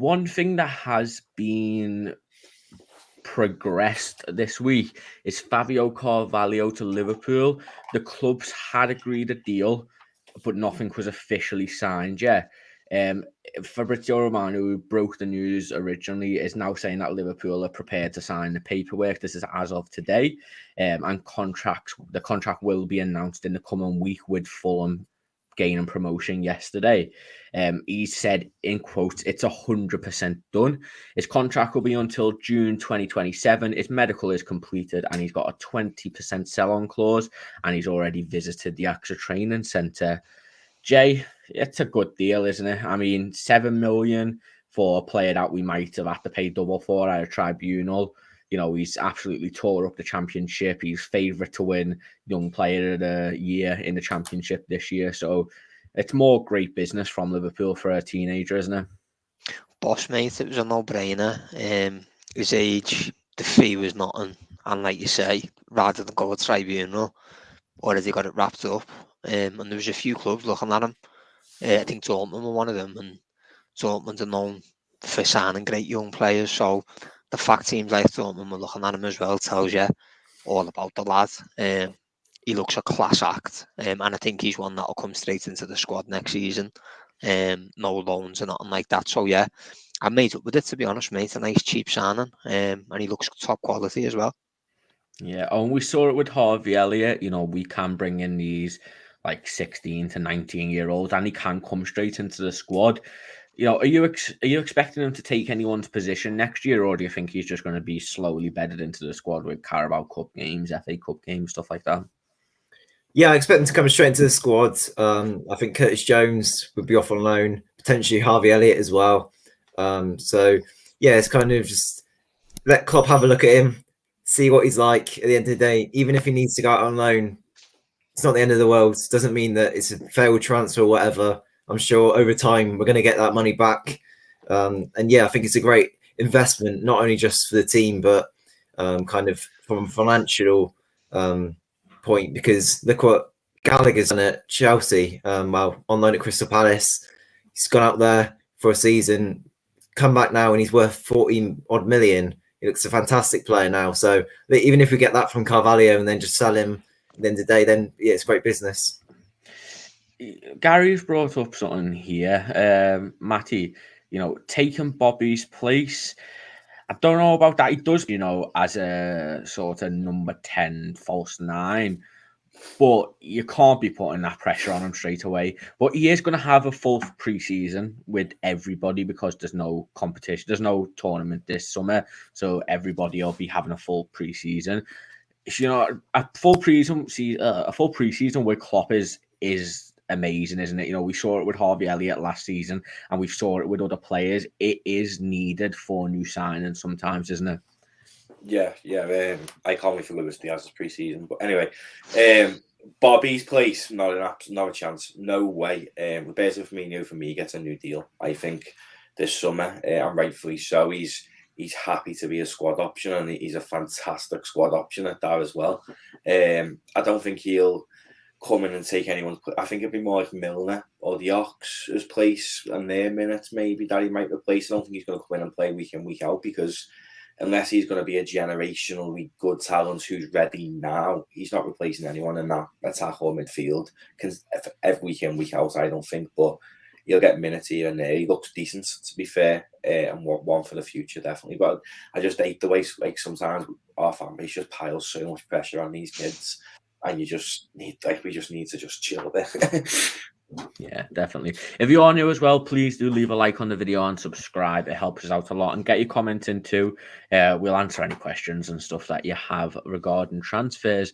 one thing that has been progressed this week is Fabio Carvalho to Liverpool. The clubs had agreed a deal, but nothing was officially signed yet. Fabrizio Romano, who broke the news originally, is now saying that Liverpool are prepared to sign the paperwork. This is as of today, and the contract will be announced in the coming week, with Fulham gaining promotion yesterday. He said, in quotes, it's 100% done. His contract will be until June 2027. His medical is completed, and he's got a 20% sell-on clause, and he's already visited the AXA training centre. Jay, it's a good deal, isn't it? I mean, 7 million for a player that we might have had to pay double for at a tribunal. You know, he's absolutely tore up the championship. He's favourite to win Young Player of the Year in the championship this year. So it's more great business from Liverpool for a teenager, isn't it? Boss, mate, it was a no-brainer. His age, the fee was nothing. And like you say, rather than go to tribunal, already got it wrapped up. And there was a few clubs looking at him. I think Dortmund were one of them. And Dortmund are known for signing great young players. So the fact seems like Dortmund were looking at him as well tells you all about the lad. He looks a class act, and I think he's one that'll come straight into the squad next season. No loans or nothing like that. So yeah, I made up with it, to be honest, mate. A nice cheap signing, and he looks top quality as well. Yeah, and we saw it with Harvey Elliott. You know, we can bring in these like 16 to 19-year-olds, and he can come straight into the squad. You know, are you expecting him to take anyone's position next year, or do you think he's just going to be slowly bedded into the squad with Carabao Cup games, FA Cup games, stuff like that? Yeah, I expect him to come straight into the squad. I think Curtis Jones would be off on loan, potentially Harvey Elliott as well. So yeah, it's kind of just let Klopp have a look at him, see what he's like at the end of the day. Even if he needs to go out on loan, it's not the end of the world. It doesn't mean that it's a failed transfer or whatever. I'm sure over time we're going to get that money back. And yeah, I think it's a great investment, not only just for the team, but kind of from a financial point, because look what Gallagher's done at Chelsea, on loan at Crystal Palace. He's gone out there for a season, come back now, and he's worth 14 odd million. He looks a fantastic player now. So even if we get that from Carvalho and then just sell him at the end of the day, then yeah, it's great business. Gary's brought up something here. Matty, you know, taking Bobby's place. I don't know about that. He does, you know, as a sort of number 10 false 9, but you can't be putting that pressure on him straight away. But he is going to have a full pre-season with everybody because there's no competition. There's no tournament this summer. So everybody will be having a full pre-season. You know, a full pre-season with Klopp is amazing, isn't it? You know, we saw it with Harvey Elliott last season, and we saw it with other players. It is needed for new signings sometimes, isn't it? Yeah. I can't wait for Lewis Diaz's pre-season. But anyway, Bobby's place, not a chance. No way. Roberto Firmino, for me, gets a new deal, I think, this summer, and rightfully so. He's happy to be a squad option, and he's a fantastic squad option at that as well. I don't think he'll come in and take anyone's place. I think it'd be more like Milner or the Ox's place and their minutes maybe that he might replace. I don't think he's going to come in and play week in, week out, because unless he's going to be a generationally good talent who's ready now, he's not replacing anyone in that attack or midfield. Every week in, week out, I don't think, but he'll get minutes here and there. He looks decent, to be fair, and one for the future, definitely. But I just hate the way, like, sometimes our fan base just piles so much pressure on these kids, and we just need to just chill a bit. Yeah, definitely. If you are new as well, please do leave a like on the video and subscribe. It helps us out a lot. And get your comments in too. We'll answer any questions and stuff that you have regarding transfers.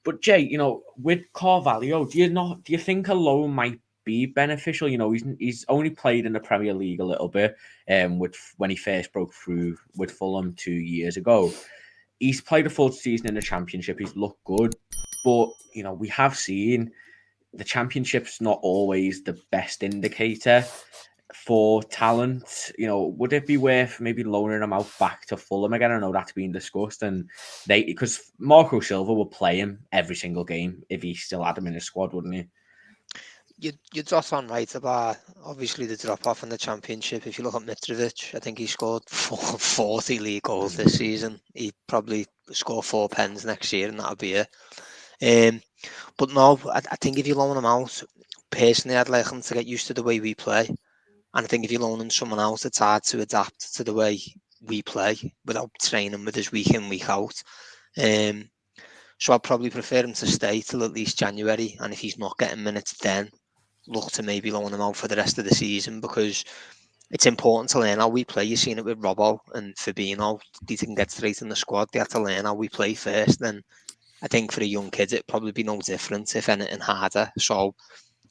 But Jay, you know, with Carvalho, do you think a loan might be beneficial? You know, he's only played in the Premier League a little bit, when he first broke through with Fulham 2 years ago. He's played a full season in the Championship. He's looked good, but you know, we have seen the Championship's not always the best indicator for talent. You know, would it be worth maybe loaning him out back to Fulham again? I know that's been discussed, and because Marco Silva will play him every single game if he still had him in his squad, wouldn't he? You're dot on right about obviously the drop off in the Championship. If you look at Mitrovic, I think he scored 40 league goals this season. He'd probably score 4 pens next year, and that'll be it. But no, I think if you loan him out, personally, I'd like him to get used to the way we play. And I think if you're loaning someone else, it's hard to adapt to the way we play without training with us week in, week out. So I'd probably prefer him to stay till at least January. And if he's not getting minutes, then look to maybe loan him out for the rest of the season, because it's important to learn how we play. You've seen it with Robbo and Fabinho. They didn't get straight in the squad. They had to learn how we play first. Then I think for a young kid, it'd probably be no different, if anything harder. So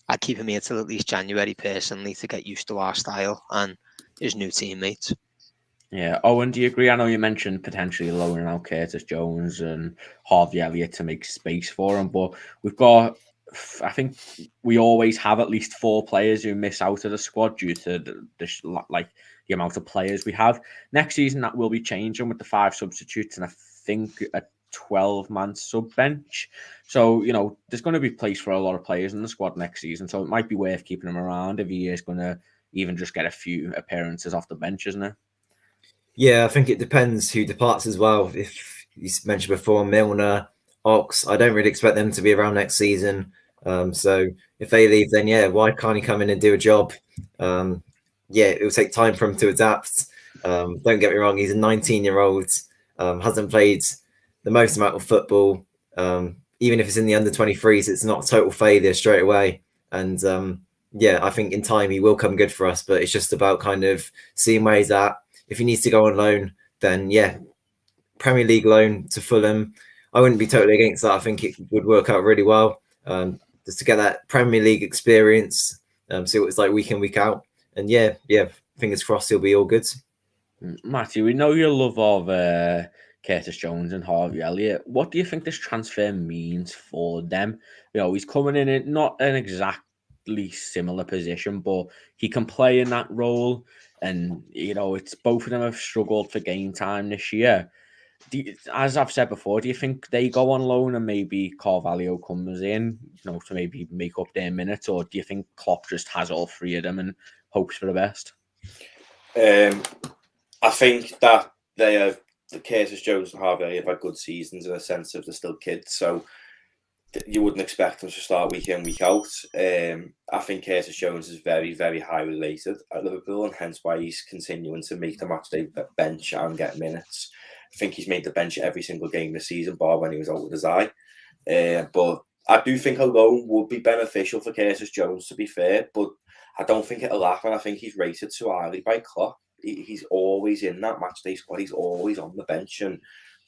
I'd keep him here till at least January personally to get used to our style and his new teammates. Yeah. Owen, do you agree? I know you mentioned potentially loaning out Curtis Jones and Harvey Elliott to make space for him, but we've got, I think we always have at least 4 players who miss out of the squad due to the amount of players we have. Next season, that will be changing with the 5 substitutes and I think a 12-man sub bench. So, there's going to be place for a lot of players in the squad next season. So it might be worth keeping him around if he is going to even just get a few appearances off the bench, isn't it? Yeah, I think it depends who departs as well. If you mentioned before, Milner, Ox, I don't really expect them to be around next season. So if they leave, then why can't he come in and do a job? It will take time for him to adapt. Don't get me wrong, he's a 19-year-old, hasn't played the most amount of football. Even if it's in the under 23s, it's not a total failure straight away. And I think in time he will come good for us, but it's just about kind of seeing where he's at. If he needs to go on loan, then Premier League loan to Fulham. I wouldn't be totally against that. I think it would work out really well, just to get that Premier League experience, see what it's like week in, week out. And fingers crossed he'll be all good. Matty, we know your love of Curtis Jones and Harvey Elliott. What do you think this transfer means for them? He's coming in not an exactly similar position, but he can play in that role. And, it's both of them have struggled for game time this year. As I've said before, do you think they go on loan and maybe Carvalho comes in, to maybe make up their minutes? Or do you think Klopp just has all 3 of them and hopes for the best? I think that they have, the Curtis Jones and Harvey have had good seasons in a sense of they're still kids. So you wouldn't expect them to start week in, week out. I think Curtis Jones is very, very highly rated at Liverpool, and hence why he's continuing to make the matchday bench and get minutes. I think he's made the bench every single game this season, bar when he was out with his eye. But I do think a loan would be beneficial for Curtis Jones, to be fair, but I don't think it'll happen. I think he's rated too highly by Klopp. He's always in that matchday squad. He's always on the bench, and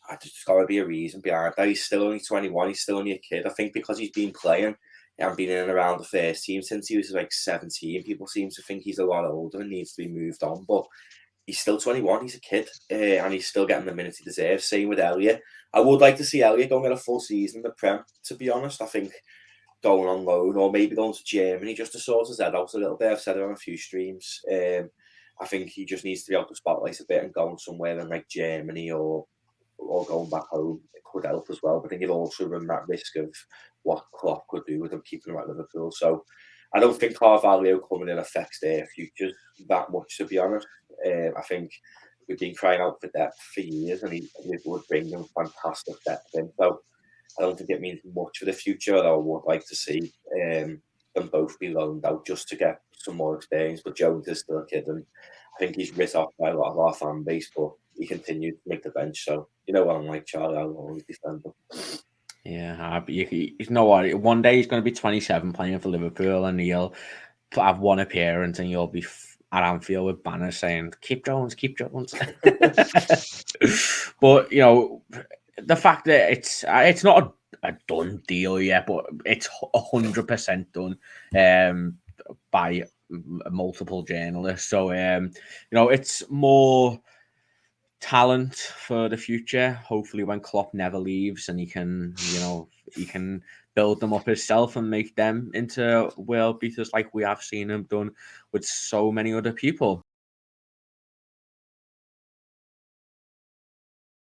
there's got to be a reason behind that. He's still only 21. He's still only a kid. I think because he's been playing and been in and around the first team since he was like 17, people seem to think he's a lot older and needs to be moved on. But he's still 21. He's a kid, and he's still getting the minutes he deserves. Same with Elliott. I would like to see Elliott going at a full season in the Prem, to be honest. I think going on loan or maybe going to Germany just to sort his head out a little bit. I've said it on a few streams. I think he just needs to be out the spotlight a bit and going somewhere in like Germany or going back home. It could help as well. But I think he'd also run that risk of what Klopp could do with him keeping him at Liverpool. So I don't think Carvalho coming in affects their futures that much, to be honest. I think we've been crying out for depth for years, and he would bring them fantastic depth in. So I don't think it means much for the future, though I would like to see them both be loaned out just to get some more experience. But Jones is still a kid, and I think he's written off by a lot of our fan base, but he continued to make the bench. So, what I'm like, Charlie, I'll always defend him. Yeah, but you know what? One day he's going to be 27 playing for Liverpool, and he'll have one appearance, and you'll be at Anfield with banners saying, keep Jones, keep Jones. But, the fact that it's not a done deal yet, but it's 100% done by multiple journalists. So, it's more talent for the future. Hopefully when Klopp never leaves and he can build them up himself and make them into world beaters like we have seen him done with so many other people.